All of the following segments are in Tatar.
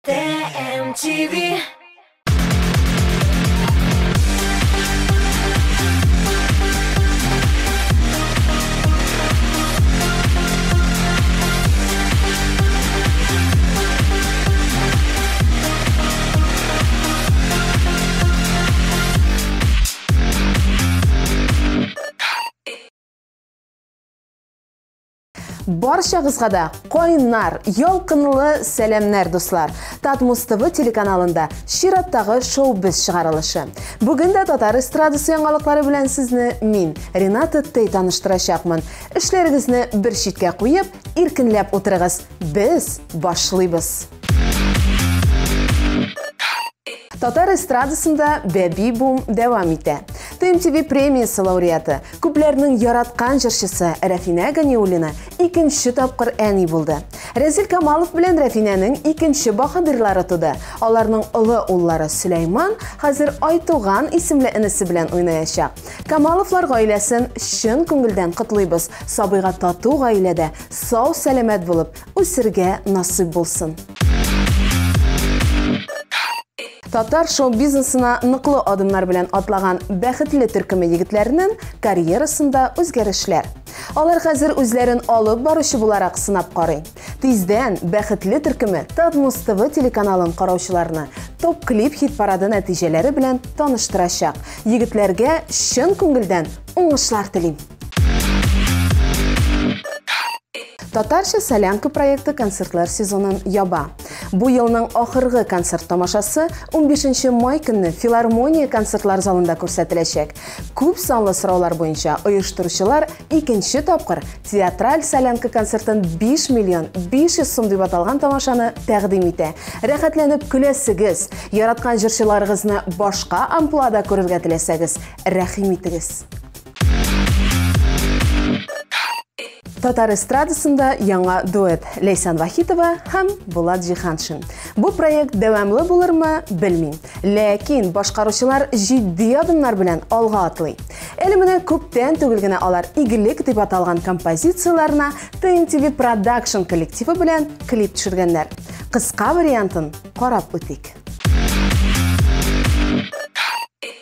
TMTV. Баршагызга да койыннар, ялкынлы сәламнар дуслар. Татмус ТВ телеканалында чираттагы шоу-біз чыгарылышы. Бүген дә татар эстрадасы яңалыклары белән сезне мин, Рената Тей таныштырачакмын. Эшләрегезне бер читкә куеп, иркенләп утырыгыз. Без башлыйбыз. Татар эстрадасында бәби бум дәвам итә. TMTV премиясы лауреаты, күпләрнең яраткан җырчысы Рафина Ганиуллина икенче тапкыр әни булды. Рәзил Камалов белән Рафинаның икенче баһадирлары туды. Аларның улы уллары Сөләйман хәзер Айтуган исемле инесе белән уйнаячак. Камаловлар гаиләсен чын күңелдән котлыйбыз. Сабыйга тату гаиләдә сау сәламәт булып үсергә насыйп булсын. Татар шоу-бизнесына ныклы адымнар белән атлаган бәхетле төркеме егетләренең карьерасында үзгәрешләр. Алар хәзер үзләрен алып баручы буларак сынап карый. Тиздән бәхетле төркеме Татмус ТВ телеканалын караучыларны топ-клип хит-парады нәтиҗәләре белән таныштырачак. Егетләргә чын күңелдән уңышлар телим. Татарча солянка проекты концертлар сезонын яба. Бу елның ахыргы концерт тамашасы 15 май көнне филармония концертлар залында күрсәтеләчәк. Күп санлы сораулар буенча оештыручылар икенче тапкыр театраль солянка концертын 5 миллион 500 сум дип аталган тамашаны тәкъдим итә. Рәхәтләнеп көләсегез, яраткан җырчыларыгызны башка амплуада күрергә теләсәгез, рәхим итегез. Татар эстрадасында яңа дуэт Лейсан Вахитова һәм Булат Җиһаншин. Бу проект дәвамлы булырмы, белмим. Ләкин башкаручылар җитди адымнар белән алга атлый. Әле менә күптән түгел генә алар игелек дип аталган композицияларына TMTV Production коллективы белән клип төшергәннәр. Кыска вариантын карап үтик.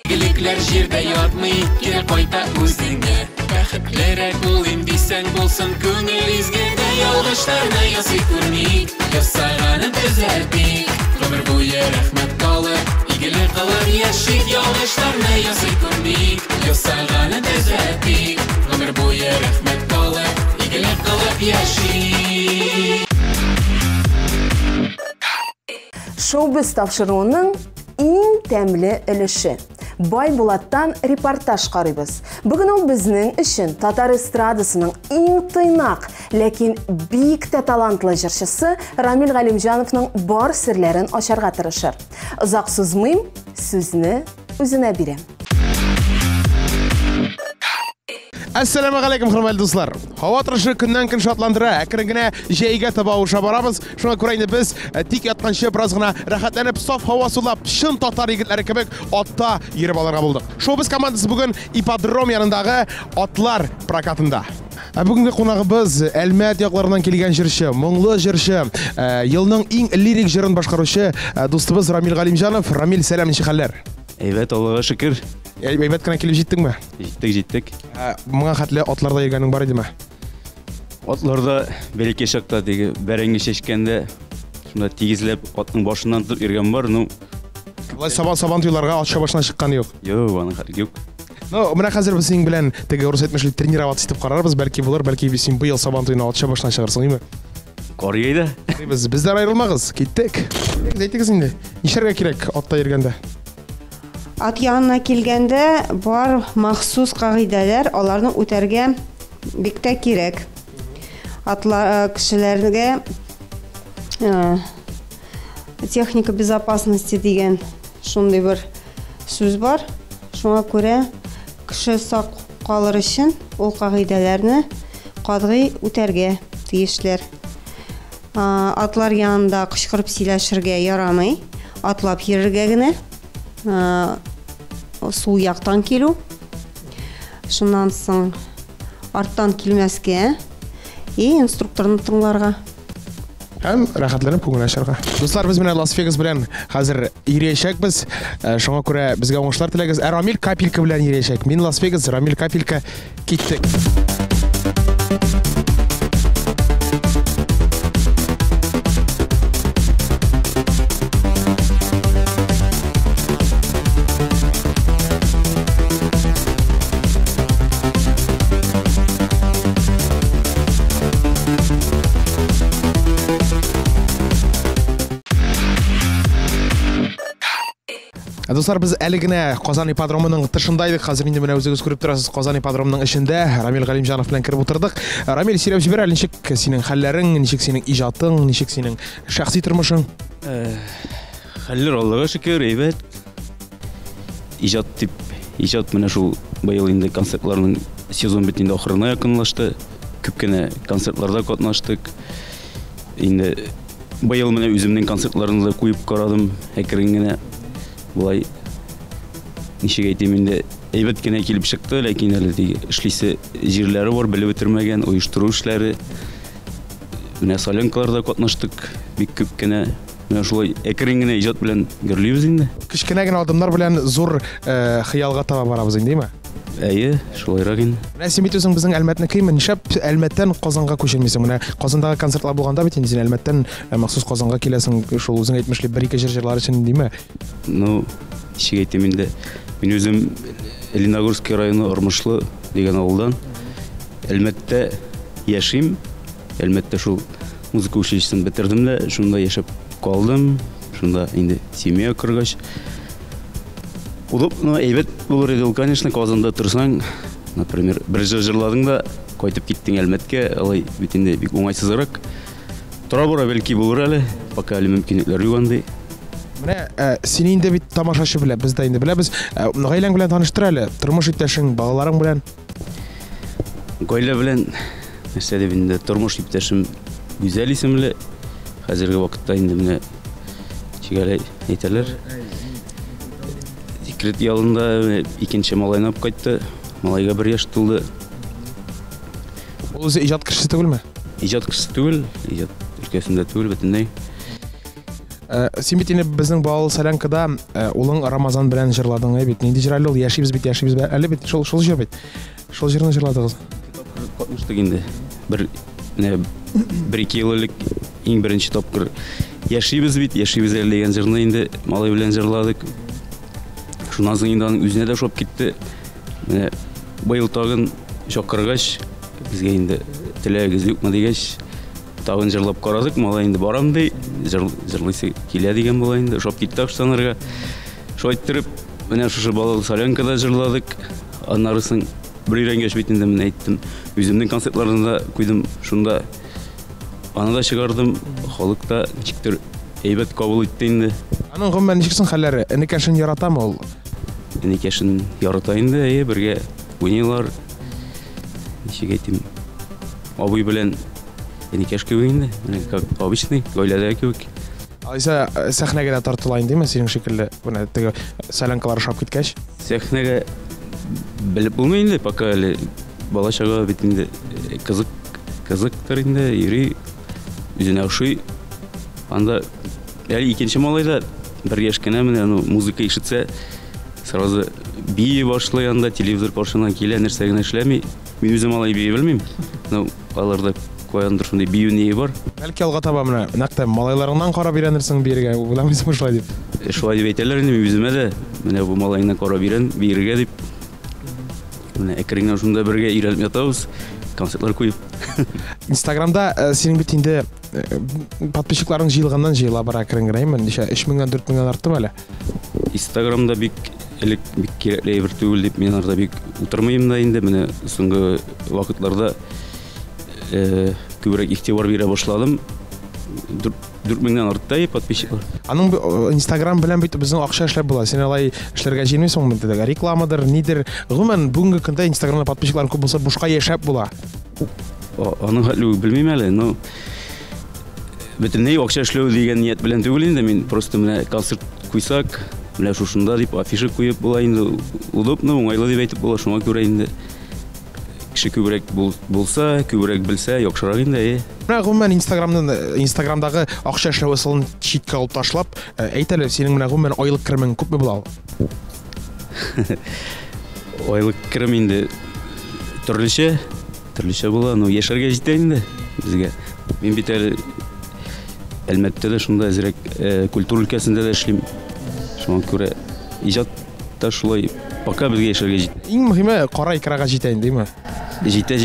Игелекләр җирдә ятмый, кире кайта үзеңә. Бәхетлерәк булыйм дисәң булсын күңел изгәндә, ялгышларны ясый күрмик, ясаганы төзәтик. Гомер буе рәхмәт калыр, игелек кылып яшик, ялгышларны ясый күрмик, ясаганы төзәтик. Гомер буе рәхмәт калыр, игелек кылып яшик. Шоу-біз тапшыруының иң тәмле өлеше. Бай Булаттан репортаж карыйбыз. Бүген ул безнең өчен татар эстрадасының иң тыйнак, ләкин бик тә талантлы җырчысы Рамил Галимҗановның бар серләрен ачарга тырышыр. Озак сузмыйм, сүзне үзенә бирәм. Ассаламу алейкум, хөрмәтле дуслар. Һава торышы көннән-көн шатландыра. Әкрен генә җәйгә таба уша барабыз. Шуңа күрә инде без тик ятканчы бераз гына рәхәтләнеп, саф һава сулап, чын татар егетләре кебек атта йөреп алырга булдык. Шоу-біз командасы бүген ипподром янындагы атлар прокатында. Бүгенге кунагыбыз Әлмәт якларыннан килгән җырчы, моңлы җырчы, елның иң лирик җырын башкаручы дустыбыз Рамил Галимҗанов. Рамил, сәлам, ничек хәлләр? Әйбәт, Аллага шөкер. Әйбәт кенә килеп җиттеңме? Җиттек. Моңа хәтле атларда йөргәнең бар идеме? Атларда бәләкәй чакта теге бәрәңге чәчкәндә шунда тигезләп атның башыннан тотып йөргән бар. Болай сабан туйларга атша башына чыккан юк. Юк, аның хәтле юк. Менә хәзер без синең белән теге урыс әйтмешли тренировать итеп карарбыз, бәлки булыр, бәлки без син быел сабан туена атша башына чыгарсың, юкмы? Карыйда. Бездән аерылмагыз, киттек. Әйтегез инде, нишәргә кирәк атта йөргәндә? Ат янына килгәндә бар махсус кагыйдәләр, аларны үтәргә бик тә кирәк. Атлар кешеләргә техника безопасности дигән шундый бер сүз бар. Шуңа күрә кеше сак калыр өчен ул кагыйдәләрне катгый үтәргә тиешләр. Атлар янында кычкырып сөйләшергә ярамый. Атлап йөрергә генә. Сул яктан килү. Шуннан соң арттан килмәскә и инструкторны тыңларга. һәм рәхәтләнеп күңел ачарга. Дуслар, без менә Лас-Вегас белән хәзер йөрәчәкбез. Шуңа күрә безгә уңышлар теләгез. Рамил Капелька белән йөрәчәк. Мин Лас-Вегас, Рамил Капелька, киттек. Дуслар, без әле генә Казан ипподромының тышында идек. Хәзер инде менә үзегез күреп торасыз, Казан ипподромының эчендә Рамил Галимҗанов белән кире утырдык. Рамил, сөйләп җибәр, ничек синең хәлләрең, ничек синең иҗатың, ничек синең шәхси тормышың? Хәлләр Аллага шөкер, әйбәт. Иҗат менә шул быел инде концертларның сезон бит инде ахырына якынлашты. Күп кенә концертларда катнаштык. Инде быел менә үземнең концертларны да куеп карадым, әкрен генә. Булай ничек әйтим инде әйбәт кенә килеп чыкты, ләкин әле эшлисе җирләре бар, белеп бетермәгән, оештыру эшләре. Менә соленкаларда катнаштык, бик күп кенә. Менә шулай әкрен генә иҗат белән гөрлибез инде. Кечкенә генә адымнар белән зур хыялга таба барабыз инде, диме? Әйе, шулайрак инде. Менә син бит үзең безнең Әлмәтне кыймы, нишәп Әлмәттән Казанга күчермисең? Менә Казандагы концертлар булганда бит инде син Әлмәттән махсус Казанга киләсең, шул үзең әйтмешле бер-ике җырлар өчен, диме? Ну, ничек әйтим инде. Мин үзем Лениногорский районы Ормышлы дигән авылдан. Әлмәттә яшим. Әлмәттә шул музыка училищесын бетердем дә, шунда яшәп калдым. Шунда инде семья кыргач. Удобно, әйбәт булыр иде ул, конечно, Казанда торсаң, например, бер җырладың да кайтып киттең Әлмәткә, алай бит инде бик уңайсызрак. Тора-бара бәлки булыр әле, пока әле мөмкинлекләр юк андый. Менә син инде бит тамашачы белән, без дә инде беләбез. Гаиләң белән таныштыр әле, тормыш иптәшең, балаларың белән. Гаилә белән нәрсә дип инде, тормыш иптәшем Гүзәл исемле. Хәзерге вакытта инде менә чигәләй әйтәләр. Декрет ялында икенче малайны алып кайтты. Малайга 1 яшь тулды. Ул үзе иҗат кешесе түгелме? Иҗат кешесе түгел, иҗат өлкәсендә түгел бөтенләй. Син бит инде безнең балалы Солянкада улың Рамазан белән җырладың бит. Нинди җыр әле ул? Яшибез бит, әле бит шул җыр бит. Шул җырны җырладыгыз. Катнаштык инде. Менә 1-2 ел элек иң беренче тапкыр яшибез бит, яшибез әле дигән җырны инде малай белән җырладык. Шуннан соң инде аның үзенә дә шоп китте. Менә быел тагын чакыргач, безгә инде теләгегез юкмы дигәч, тагын җырлап карадык. Малай инде барам ди, җырлыйсы килә дигән була инде. Шоп китте аштанырга. Шулай иттереп, менә шушы балалы Солянкада җырладык. Аннары соң бер өйрәнгәч бит инде мен әйттем. Үземнең концертларында куйдым, шунда аны да чыгардым. Халык та ничектер әйбәт кабул итте инде. Аның гомумән ничек соң хәлләре? Энекәшен яратамы ул? Энекәшен ярата инде, бергә уйныйлар. Ничек әйтим? Абый белән энекәш кебек инде, как обычный, гаиләдә кебек. Алайса сәхнәгә дә тартыла индеме синең шикелле? Менә теге Солянкалар шап киткәч. Сәхнәгә белеп булмый инде, пока әле бала чага бит инде кызыктыр инде, йөри, үзенә ошый. Анда әле икенче малайда 1 яшь кенә менә музыка ишетсә, сразу бии башлый, анда телевизор каршына килә, нәрсә генә эшләми. Мин үзем малай бии белмим. Аларда каяндыр шундый бию ние бар. Бәлки алга таба менә нәкъ малайларыңнан карап өйрәнерсең бирергә, уйламыйсыңмы шулай дип? Шулай дип әйтәләр инде, үземә дә менә бу малайны карап бирергә дип. Менә әкреннән шунда бергә өйрәнеп ятабыз, концертлар куеп. Инстаграмда синең бит инде подписчикларың җыелганнан җыела бара әкрен генә, ничә 3000-дән 4000-гә арттымы әле? Инстаграмда бик кирәкле әйбер түгел дип мин арда бик утырмыйм да инде. Менә соңгы вакытларда күбрәк игътибар бирә башладым. 4000-дән артты подписчиклар. Аның Инстаграм белән бит безнең акча эшләп була. Син алай эшләргә җыенмыйсың монда, рекламадыр, нидер. Гомумән бүгенге көндә Инстаграмда подписчиклар күп булса, бушка яшәп була. Аның хәле белмим әле, но бөтенләй акча эшләү дигән ният белән түгел инде. Мин просто менә концерт куйсак, менә шушында дип афиша куеп була инде. Удобно, уңайлы дип әйтеп була. Шуңа күрә инде кеше күбрәк булса, күбрәк белсә, яхшырак инде. Менә гомумән Инстаграмдагы акча эшләү ысулын читкә алып ташлап, әйт әле, синең менә гомумән айлык керемең күпме була? Айлык керем инде төрлечә була, но яшәргә җитә инде безгә. Мин бит әле Әлмәттәдә шунда әзрәк культура өлкәсендә дә эшлим. Шуңа күрә иҗат та шулай пока безгә яшәргә җитә. Иң мөһиме кара экрага җитә инде, димме? Җитә.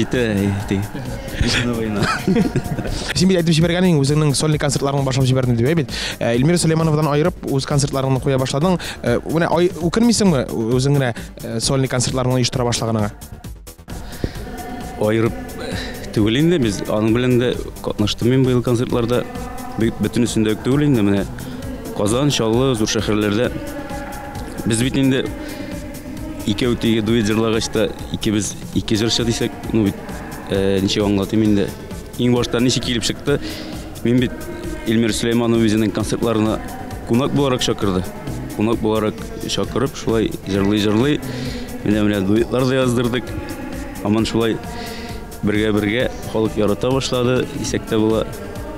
Син бит әйтеп җибәргәнең, үзеңнең сольный концертларыңны башлап җибәрдең дип әйт. Илмира Сөләймановадан аерып, үз концертларыңны куя башладың. Менә үкенмисеңме үзең генә сольный концертларыңны оештыра башлаганыңа? Аерып түгел инде, без аның белән дә катнаштым мин быел концертларда. Бөтенесендә түгел инде, менә Казан, Чаллы, зур шәһәрләрдә. Без бит инде икәү тиге дуэт җырлагач та икебез ике җырчы дисәк, ну бит ничек аңлатыйм инде. Иң башта ничек килеп чыкты? Мин бит Илмира Сөләйманова үзенең концертларына кунак буларак чакырды. Кунак буларак чакырып, шулай җырлый. Менә дуэтлар да яздырдык. Аман шулай бергә халык ярата башлады, исәктә була.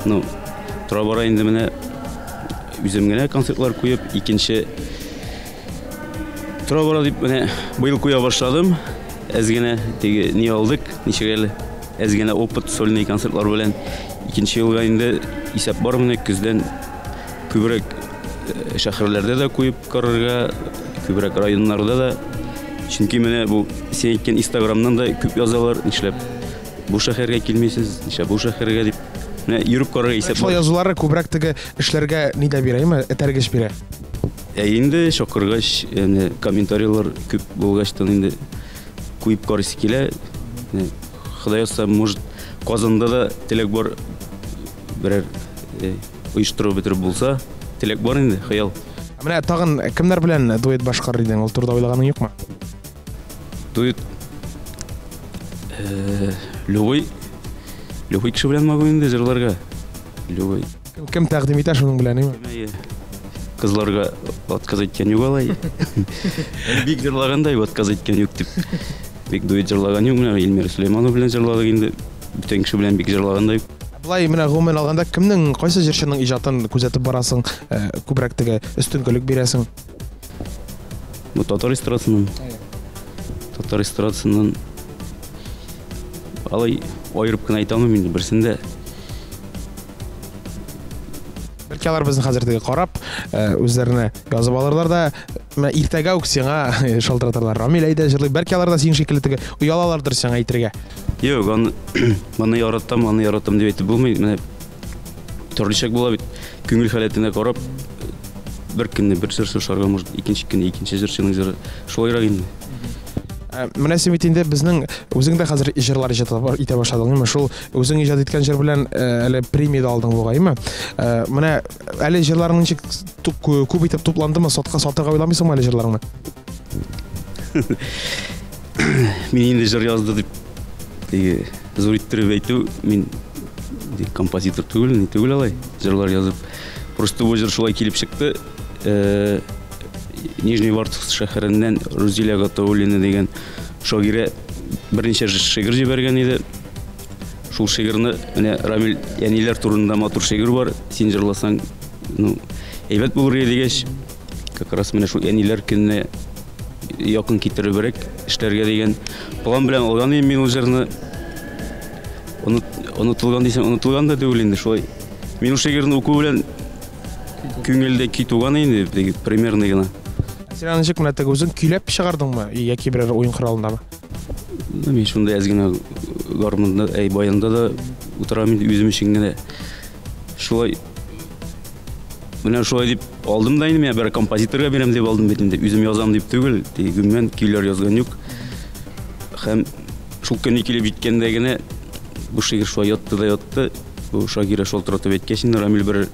Ну, тора бара инде менә үзем генә концертлар куеп, икенче тора бара дип менә быел куя башладым. Әз генә теге ни алдык, ничек әле әз генә опыт сольный концертлар белән икенче елга инде исәп бар менә көздән күбрәк шәһәрләрдә дә куеп карарга, күбрәк районнарда да. Чөнки менә бу син әйткән Инстаграмнан да күп язалар, нишләп бу шәһәргә килмисез, нишләп бу шәһәргә дип менә йөреп карарга исәп. Шул язулары күбрәк теге эшләргә ни дә бирәме? Этәргеч бирә. Инде шакыргач, яни комментарийлар күп булгачтан инде куеп карыйсы килә. Ходай язса, может, Казанда да теләк бар, берәр оештыру бетереп булса, теләк бар инде, хыял. Менә тагын кемнәр белән дуэт башкарыр идең? Ул турыда уйлаганың юкмы? Дуэт любой кеше белән могу инде җырларга. Любой. Кем тәкъдим итә шуның белән, име? Кызларга отказ иткән юк алай. Бик җырлагандай отказ иткән юк дип. Бик дуэт җырлаган юк, менә Илмира Сөләйманова белән җырладык инде. Бүтән кеше белән бик җырлагандай. Булай менә гомумән алганда кемнең кайсы җырчының иҗатын күзәтеп барасың, күбрәк теге өстенлек бирәсең? Бу татар эстрадасыннан. Татар эстрадасыннан алай аерып кына әйтә алмыйм инде берсендә. Бәлки алар безне хәзер теге карап, үзләренә язып алырлар да, менә иртәгә үк сиңа шалтыратырлар. Рамил әйдә җырлый. Бәлки алар да син шикелле теге уялалардыр сиңа әйтергә. Юк, аны яратам дип әйтеп булмый. Менә төрлечәк була бит. Күңел халәтенә карап, бер көнне бер җыр шарга, может, икенче көнне икенче җырчының җыры. Шулайрак инде. Менә син бит инде безнең үзең дә хәзер җырлар итә башладың, име? Шул үзең иҗат иткән җыр белән әле премия алдың буга, име? Менә әле җырларың ничек күп итеп тупландымы? Сатырга уйламыйсыңмы әле җырларыңны? Мин инде җыр язды дип теге зур иттереп әйтү, мин композитор түгел, ни түгел алай. Җырлар язып, просто бу җыр шулай килеп чыкты. Нижневартовск шәһәреннән Рузилия Гатауллина дигән шагыйрә берничә шигырь җибәргән иде. Шул шигырьне менә Рамил Яниләр турында матур шигырь бар. Син җырласаң, ну, әйбәт булыр иде дигәч, как раз менә шул Яниләр көнне якын китеребрәк эшләргә дигән план белән алган идем мин ул җырны. Онытылган дисәң, онытылган да түгел инде шулай. Мин ул шигырьне уку белән күңелдә китүган инде, теге примерно гына. Син аны ничек менә теге үзең көйләп чыгардыңмы, яки берәр уен коралындамы? Мин шунда әз генә гармунда, баянда да утырам инде үзем өчен генә. Шулай менә шулай дип алдым да инде, мен бер композиторга бирәм дип алдым бит инде. Үзем язам дип түгел, тегемен көйләр язган юк. Һәм шул көнне килеп җиткәндә генә бу шигырь шулай ятты. Бу шагыйрә шалтыратып әйткәч инде Рамил бер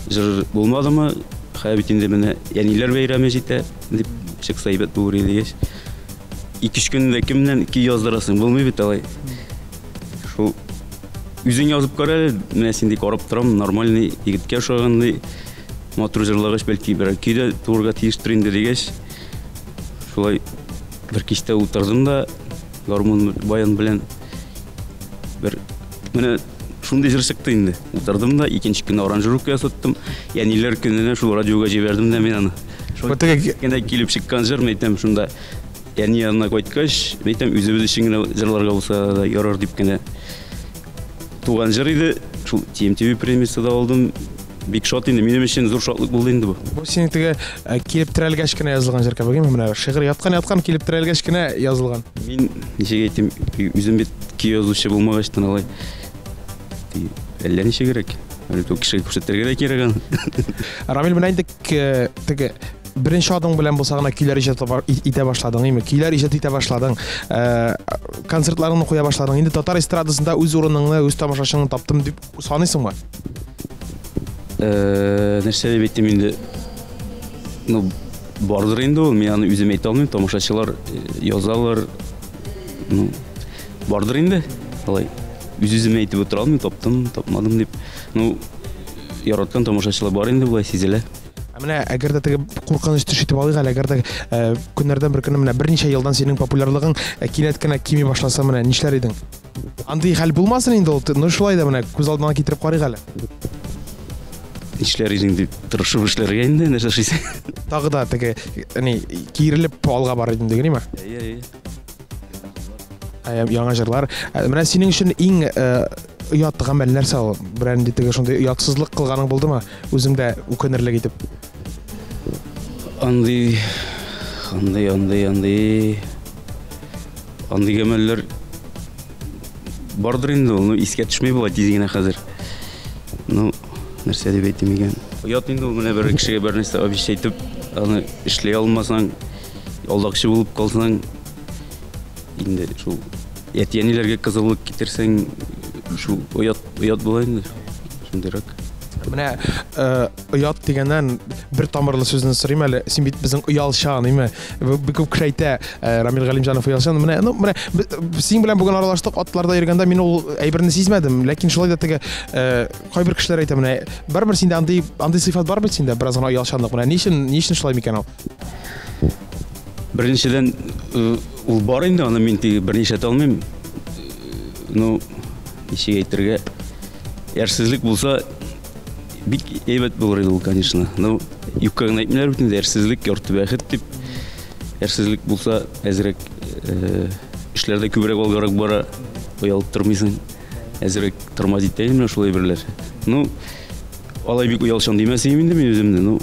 җыр булмадымы? Хәбит инде менә Яниләр бәйрәме җитә дип чыкса әйбәт булыр иде дигәч. 2-3 көндә кемнән ки яздырасың булмый бит алай. Шул үзең язып кара, менә син дик карап торам, нормальный егеткә ошагандай матур җырлагач бәлки бер көйдә турга тиештер инде дигәч. Шулай бер кичтә утырдым да гармун баян белән бер менә шундый җыр чыкты инде. Утырдым да икенче көнне аранжировка ясаттым. Яниләр көненә шул радиога җибәрдем дә мен аны. Шундый килеп чыккан җыр мәйтәм шунда. Яни янына кайткач, мәйтәм үзебез өчен генә җырларга булса да ярар дип кенә туган җыр иде. Шул TMTV премиясе да алдым. Бик шат инде. Минем өчен зур шатлык булды инде бу. Бу синең теге килеп терәлгәч кенә язылган җыр кебек инде. Менә шигырь яткан килеп терәлгәч кенә язылган. Мин ничек әйтим, үзем бит ки язучы булмагачтан алай. Әллә ничек кирәк? Әле ту кеше күрсәтергә дә кирәк аны. Рамил менә инде теге беренче адың белән булса гына көйләр итә башладың, име? Көйләр иҗат итә башладың. Концертларыңны куя башладың. Инде татар эстрадасында үз урыныңны, үз тамашачыңны таптым дип саныйсыңмы? Нәрсә дип әйтим инде? Ну, бардыр инде ул. Мин аны үзем әйтә алмыйм. Тамашачылар язалар. Ну, бардыр инде. Алай. Үзем әйтеп утыра алмыйм, таптым, тапмадым дип. Ну, яраткан тамашачылар бар инде булай сизелә. Менә әгәр дә теге куркыныч төш итеп алыйк әле, әгәр дә көннәрдән бер көнне менә берничә елдан синең популярлыгың кинәт кенә кими башласа, менә нишләр идең? Андый хәл булмасын инде ул. Ну шулай да менә күз алдына китереп карыйк әле. Нишләр идең дип тырышып эшләргә инде, нәрсә эшлисең? Тагы да теге, киерелеп алга бар идең дигәнме? Яңа җырлар. Менә синең өчен иң оят гамәл нәрсә ул? Берәнди теге шундый оятсызлык кылганың булдымы? Үзеңдә үкенерлек итеп. Андый гамәлләр бардыр инде ул. Искә төшмәй була тиз генә хәзер. Ну, нәрсә дип әйтим икән? Оят инде ул. Менә бер кешегә бер нәрсә обещайтып, аны эшләй алмасаң, алдакчы булып калсаң, инде шул ятияниләргә кызыллык китерсәң, шул оят була инде. Шундыйрак. Менә оят дигәннән бер тамырлы сүзне сорыйм әле. Син бит безнең оялчан, име? Бик күп кеше әйтә, Рамил Галимҗанов оялчан. Менә син белән бүген аралаштык, атларда йөргәндә мин ул әйберне сизмәдем, ләкин шулай да теге кайбер кешеләр әйтә, менә барбер синдә андый сыйфат бар бит синдә, бераз гына оялчанлык. Менә ничен шулай микән ул? Беренчедән ул бар инде, аны мин берничә әйтә алмыйм. Ну, ничек әйтергә? Ярсызлык булса бик әйбәт булыр иде ул, конечно. Ну, юкка гына әйтмиләр бит инде, ярсызлык ярты бәхет дип. Ярсызлык булса әзрәк эшләрдә күбрәк алгарак бара, оялып тормыйсың. Әзрәк тормаз итә инде шулай берләр. Ну, алай бик оялчан димәсәм инде мин үземне, ну,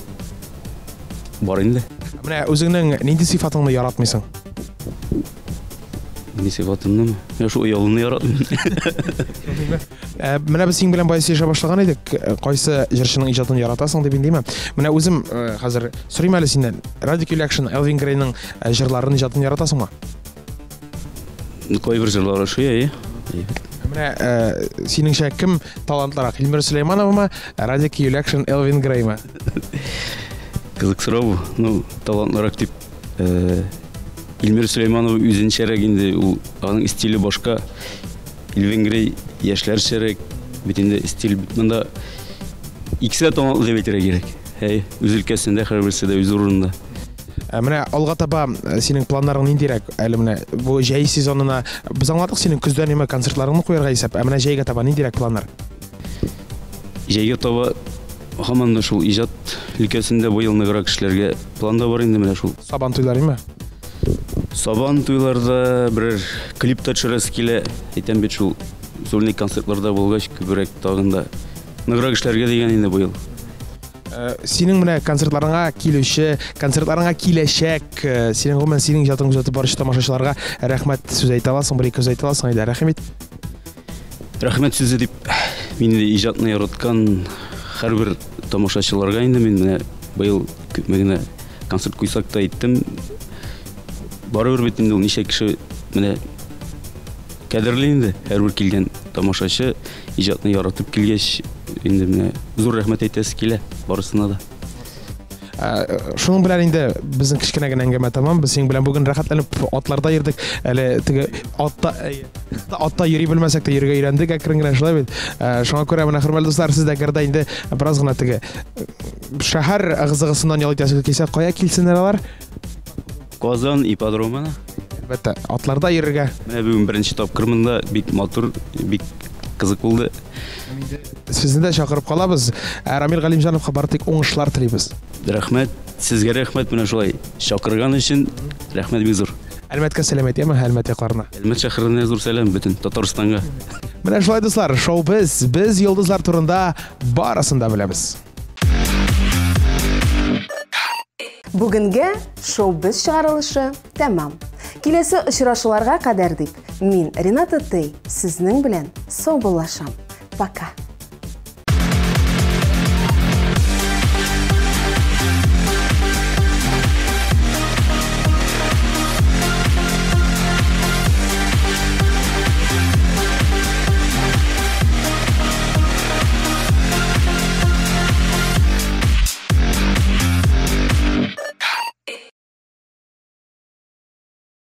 бар инде. Менә үзеңнең нинди сыйфатыңны яратмыйсың? Нинди сыйфатымны? Я шул оялуны яратмыйм. Менә без син белән бая сөйләшә башлаган идек. Кайсы җырчының иҗатын яратасың дип индеме? Менә үзем хәзер сорыйм әле синнән. Radical Action Elvin Greyның җырларын иҗатын яратасыңмы? Кайбер җырлары шуя, Менә синеңчә кем талантлырак? Илмир Сөләймановмы, Radical Action Elvin Greyмы? Кызык сорау. Ну, талантлырак дип Илмир Сөләйманов үзенчәрәк инде, ул аның стиле башка. Elvin Grey яшьләрчәрәк, бит инде стиль монда икесе талантлы дип әйтергә кирәк. Үз өлкәсендә һәрберсе дә үз урынында. Менә алга таба синең планнарың ниндирәк? Әле менә бу җәй сезонына без аңладык синең көздән нима концертларыңны куярга исәп, менә җәйгә таба ниндирәк планнар? Җәйгә таба һаман да шул иҗат өлкәсендә бу ел ныграк эшләргә планда бар инде менә шул. Сабан туйларымы? Сабан туйларда бер клипта төшерәсе килә. Әйтәм бит шул сольный концертларда булгач күбрәк тагында ныграк эшләргә дигән инде бу ел. Синең менә концертларыңа килүче, концертларыңа киләчәк, синең гомумән синең иҗатыңны күзәтеп баручы тамашачыларга рәхмәт сүз әйтә аласың, бер ике сүз әйтә аласың иде. Рәхмәт. Рәхмәт сүзе дип мин иҗатны яраткан һәрбер тамашачыларга инде мин менә быел күпме генә концерт куйсак та әйттем. Барыбер бит инде ул ничә кеше менә кадерле инде һәрбер килгән тамашачы иҗатны яратып килгәч инде менә зур рәхмәт әйтәсе килә барысына да. Шуның белән инде безнең кичкенә генә әңгәмә тамам. Без синең белән бүген рәхәтләнеп атларда йөрдек. Әле теге атта йөри белмәсәк тә йөрергә өйрәндек, әкрен генә шулай бит. Шуңа күрә менә хөрмәтле дуслар, сез дә гәрдә инде бераз гына теге шәһәр ыгы-зыгысыннан ял итәсез килсә, кая килсеннәр алар? Казан ипподромына. Әлбәттә, атларда йөрергә. Менә бүген беренче тапкырмын да, бик матур, бик кызык булды. Сезне дә чакырып калабыз. Рамил Галимҗановка бары тик уңышлар телибез. Рәхмәт, сезгә рәхмәт менә шулай чакырган өчен. Рәхмәт бик зур. Әлмәткә сәламәт яме, Әлмәт якларына. Әлмәт шәһәренә зур сәлам бөтен Татарстанга. Менә шулай дуслар, шоу без йолдызлар турында барысын да беләбез. Бүгенгә шоу без чыгарылышы тәмам. Киләсе очрашуларга кадәр дип, мин Рената Тей сезнең белән саубуллашам. Пока.